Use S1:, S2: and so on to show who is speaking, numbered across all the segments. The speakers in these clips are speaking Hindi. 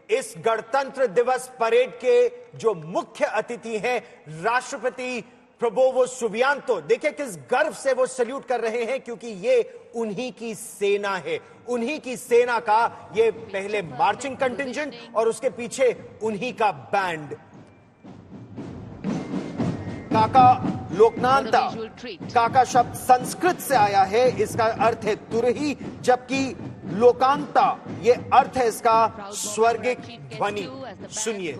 S1: इस गणतंत्र दिवस परेड के जो मुख्य अतिथि हैं राष्ट्रपति प्रबोवो सुबियांतो, देखिए किस गर्व से वो सल्यूट कर रहे हैं, क्योंकि ये उन्हीं की सेना है। उन्हीं की सेना का ये पहले मार्चिंग कंटिंजेंट और उसके पीछे उन्हीं का बैंड। काका लोकनांता, काका शब्द संस्कृत से आया है, इसका अर्थ है तुरही, जबकि लोकांता ये अर्थ है इसका स्वर्गिक ध्वनि। सुनिए।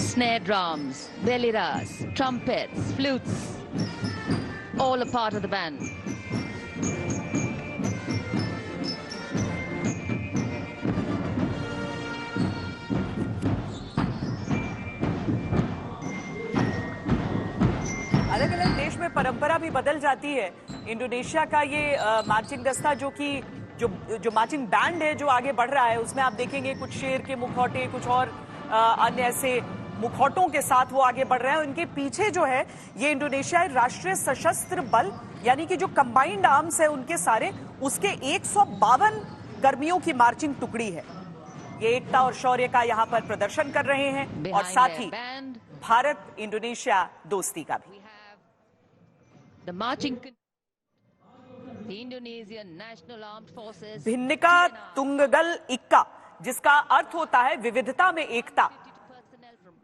S2: Snare drums, beliras, trumpets, flutes, all a part of the band.
S3: अलग अलग देश में परंपरा भी बदल जाती है। इंडोनेशिया का ये मार्चिंग दस्ता जो मार्चिंग बैंड है जो आगे बढ़ रहा है, उसमें आप देखेंगे कुछ शेर के मुखौटे, कुछ और अन्य ऐसे मुखौटों के साथ वो आगे बढ़ रहे हैं। उनके पीछे जो है ये इंडोनेशिया राष्ट्रीय सशस्त्र बल यानी कि जो कंबाइंड आर्म्स है उनके सारे, उसके 152 कर्मियों की मार्चिंग टुकड़ी है। ये एकता और शौर्य का यहाँ पर प्रदर्शन कर रहे हैं और साथ ही भारत इंडोनेशिया दोस्ती का भी। भिन्निका तुंगगल इक्का, जिसका अर्थ होता है विविधता में एकता।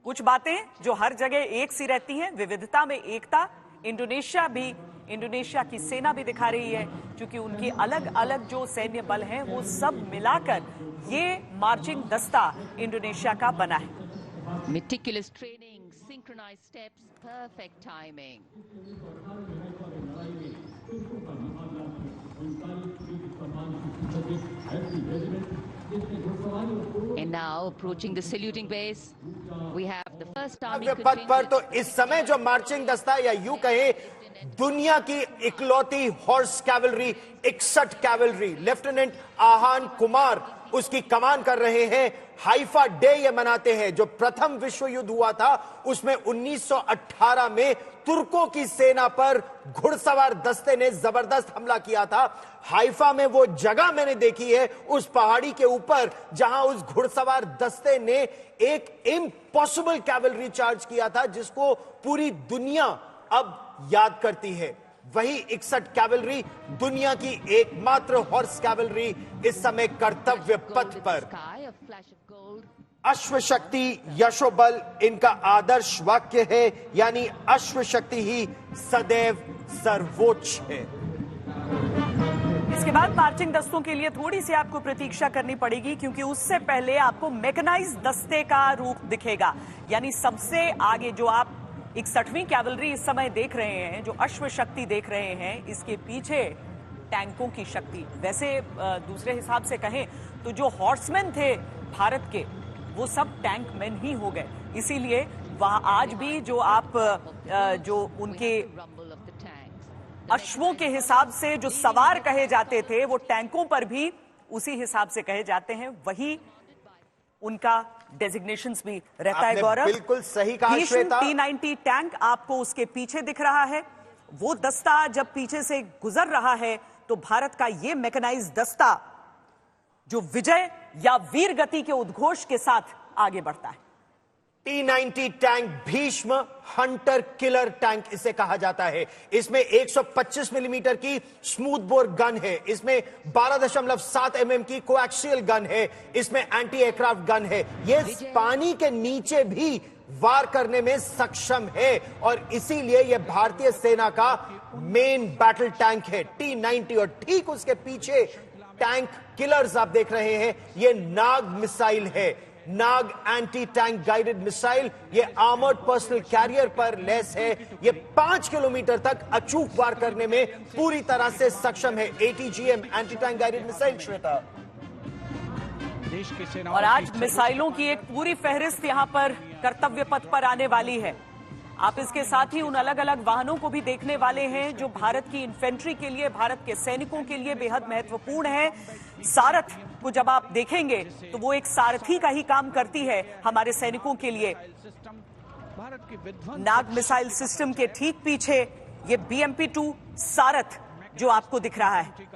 S3: कुछ बातें जो हर जगह एक सी रहती हैं, विविधता में एकता। इंडोनेशिया की सेना भी दिखा रही है, क्योंकि उनकी अलग अलग जो सैन्य बल हैं वो सब मिलाकर ये मार्चिंग दस्ता इंडोनेशिया का बना है।
S2: Meticulous training, synchronized steps, perfect timing. And now approaching the saluting base, we have the first army
S1: पथ पर तो इस समय जो मार्चिंग दस्ता या यूं कहे दुनिया की इकलौती horse cavalry 61 cavalry, lieutenant Ahan Kumar उसकी कमान कर रहे हैं। हाइफा डे ये मनाते हैं। जो प्रथम विश्व युद्ध हुआ था उसमें 1918 में तुर्कों की सेना पर घुड़सवार दस्ते ने जबरदस्त हमला किया था। हाइफा में वो जगह मैंने देखी है उस पहाड़ी के ऊपर जहां उस घुड़सवार दस्ते ने एक इम्पॉसिबल कैवलरी चार्ज किया था, जिसको पूरी दुनिया अब याद करती है। वही 61 कैवलरी, दुनिया की एकमात्र हॉर्स कैवलरी, इस समय कर्तव्य पथ पर। अश्वशक्ति यशोबल इनका आदर्श वाक्य है, यानी अश्वशक्ति ही सदैव सर्वोच्च है।
S3: इसके बाद मार्चिंग दस्तों के लिए थोड़ी सी आपको प्रतीक्षा करनी पड़ेगी, क्योंकि उससे पहले आपको मैकेनाइज्ड दस्ते का रूप दिखेगा। यानी सबसे आगे जो आप 61वीं कैवलरी इस समय देख रहे हैं, जो अश्व शक्ति देख रहे हैं, इसके पीछे टैंकों की शक्ति। वैसे दूसरे हिसाब से कहें तो जो हॉर्समैन थे भारत के वो सब टैंक मैन ही हो गए। इसीलिए वहां आज भी जो आप जो उनके अश्वों के हिसाब से जो सवार कहे जाते थे वो टैंकों पर भी उसी हिसाब से कहे जाते हैं। वही उनका डेजिग्नेशंस भी रहता है। गौरव,
S1: बिल्कुल सही कहा श्वेता।
S3: T90 टैंक आपको उसके पीछे दिख रहा है। वो दस्ता जब पीछे से गुजर रहा है तो भारत का ये मैकेनाइज्ड दस्ता जो विजय या वीर गति के उद्घोष के साथ आगे बढ़ता है।
S1: T90 tank Bhishma Hunter killer tank इसे कहा जाता है। इसमें 125 मिलीमीटर की स्मूथ बोर गन है, इसमें 12.7 mm की कोएक्सियल गन है, इसमें एंटी एयरक्राफ्ट गन है। ये पानी के नीचे भी वार करने में सक्षम है और इसीलिए यह भारतीय सेना का मेन बैटल टैंक है T90। और ठीक उसके पीछे टैंक किलर्स आप देख रहे हैं, ये नाग मिसाइल है, नाग एंटी टैंक गाइडेड मिसाइल। ये आर्मर्ड पर्सनल कैरियर पर लेस है। ये 5 किलोमीटर तक अचूक वार करने में पूरी तरह से सक्षम है। ATGM anti tank guided missile. Shweta,
S3: और आज मिसाइलों की एक पूरी फहरिस्त यहां पर कर्तव्य पथ पर आने वाली है। आप इसके साथ ही उन अलग अलग वाहनों को भी देखने वाले हैं जो भारत की इन्फेंट्री के लिए, भारत के सैनिकों के लिए बेहद महत्वपूर्ण है। सारथ को जब आप देखेंगे तो वो एक सारथी का ही काम करती है हमारे सैनिकों के लिए। नाग मिसाइल सिस्टम के ठीक पीछे ये BMP-2 सारथ जो आपको दिख रहा है।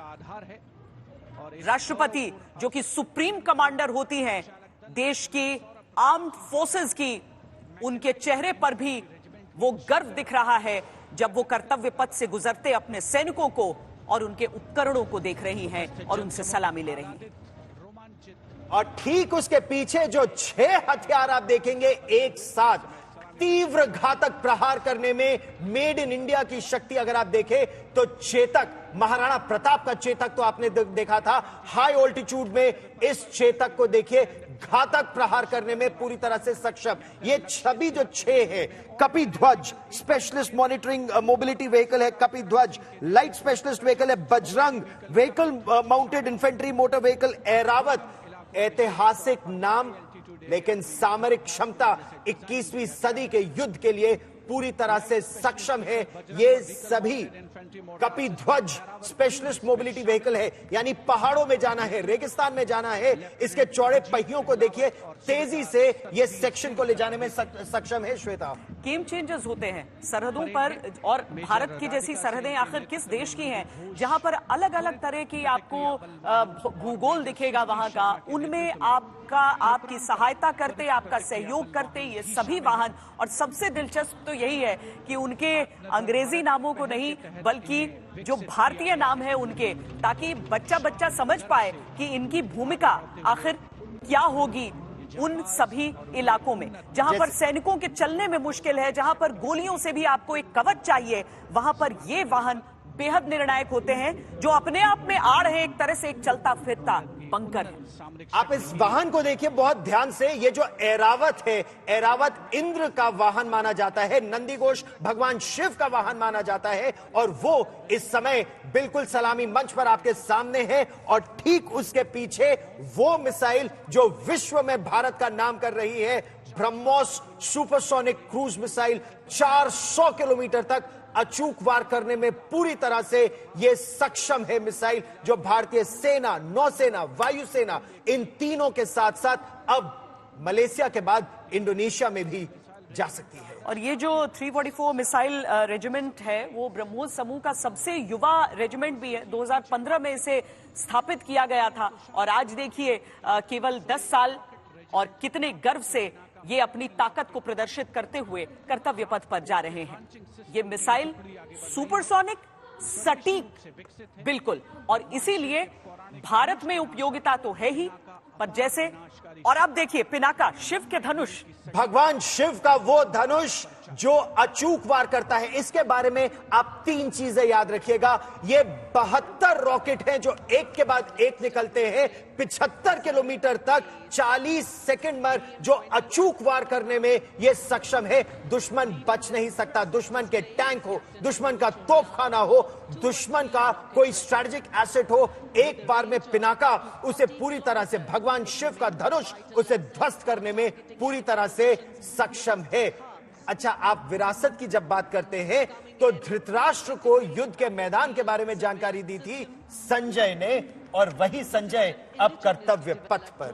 S3: राष्ट्रपति जो कि सुप्रीम कमांडर होती हैं देश की आर्म्ड फोर्सेस की, उनके चेहरे पर भी वो गर्व दिख रहा है जब वो कर्तव्य पथ से गुजरते अपने सैनिकों को और उनके उपकरणों को देख रही हैं और उनसे सलामी ले रही हैं।
S1: और ठीक उसके पीछे जो 6 हथियार आप देखेंगे एक साथ तीव्र घातक प्रहार करने में मेड इन इंडिया की शक्ति अगर आप देखें तो चेतक, महाराणा प्रताप का चेतक तो आपने देखा था, हाई ऑल्टीट्यूड में इस चेतक को देखिए घातक प्रहार करने में पूरी तरह से सक्षम। ये छवि जो 6 है, Kapidhwaj specialist monitoring mobility vehicle है, कपिध्वज लाइट स्पेशलिस्ट व्हीकल है, Bajrang vehicle mounted infantry motor vehicle, Airavat ऐतिहासिक नाम लेकिन सामरिक क्षमता 21वीं सदी के युद्ध के लिए पूरी तरह से सक्षम है। ये सभी कपिध्वज स्पेशलिस्ट मोबिलिटी व्हीकल है, यानी पहाड़ों में जाना है, रेगिस्तान में जाना है, इसके चौड़े पहियों को देखिए, तेजी से ये सेक्शन को ले जाने में सक्षम है। श्वेता,
S3: गेम चेंजर्स होते हैं सरहदों पर, और भारत की जैसी सरहदें आखिर किस देश की हैं जहां पर अलग अलग तरह की आपको भूगोल दिखेगा वहां का, उनमें आपकी सहायता करते, आपका सहयोग करते ये सभी वाहन। और सबसे दिलचस्प तो यही है कि उनके अंग्रेजी नामों को नहीं बल्कि जो भारतीय नाम है उनके, ताकि बच्चा बच्चा समझ पाए कि इनकी भूमिका आखिर क्या होगी उन सभी इलाकों में जहां पर सैनिकों के चलने में मुश्किल है, जहां पर गोलियों से भी आपको एक कवच चाहिए, वहां पर ये वाहन बेहद निर्णायक होते हैं जो अपने आप में आ रहे एक तरह से एक चलता फिरता बंकर है।
S1: आप इस वाहन को देखिए बहुत ध्यान से, ये जो ऐरावत है, ऐरावत इंद्र का वाहन माना जाता है, नंदीघोष भगवान शिव का वाहन माना जाता है, और वो इस समय बिल्कुल सलामी मंच पर आपके सामने है। और ठीक उसके पीछे वो मिसाइल जो विश्व में भारत का नाम कर रही है, BrahMos supersonic cruise missile, 400 kilometre तक अचूक वार करने में पूरी तरह से यह सक्षम है मिसाइल, जो भारतीय सेना, नौसेना, वायुसेना इन तीनों के साथ साथ अब मलेशिया के बाद इंडोनेशिया में भी जा सकती है।
S3: और ये जो 344 मिसाइल रेजिमेंट है वो ब्रह्मोस समूह का सबसे युवा रेजिमेंट भी है। 2015 में इसे स्थापित किया गया था और आज देखिए केवल 10 साल और कितने गर्व से ये अपनी ताकत को प्रदर्शित करते हुए कर्तव्य पथ पर जा रहे हैं। ये मिसाइल सुपरसोनिक, सटीक बिल्कुल, और इसीलिए भारत में उपयोगिता तो है ही, पर जैसे, और आप देखिए पिनाका, शिव के धनुष,
S1: भगवान शिव का वो धनुष जो अचूक वार करता है। इसके बारे में आप 3 चीजें याद रखिएगा। ये 72 रॉकेट हैं जो एक के बाद एक निकलते हैं, 75 किलोमीटर तक 40 सेकंड में जो अचूक वार करने में ये सक्षम है। दुश्मन बच नहीं सकता, दुश्मन के टैंक हो, दुश्मन का तोपखाना हो, दुश्मन का कोई स्ट्रेटेजिक एसेट हो, एक बार में पिनाका उसे पूरी तरह से, भगवान शिव का धनुष उसे ध्वस्त करने में पूरी तरह से सक्षम है। अच्छा, आप विरासत की जब बात करते हैं तो धृतराष्ट्र को युद्ध के मैदान के बारे में जानकारी दी थी संजय ने, और वही संजय अब कर्तव्य पथ पर।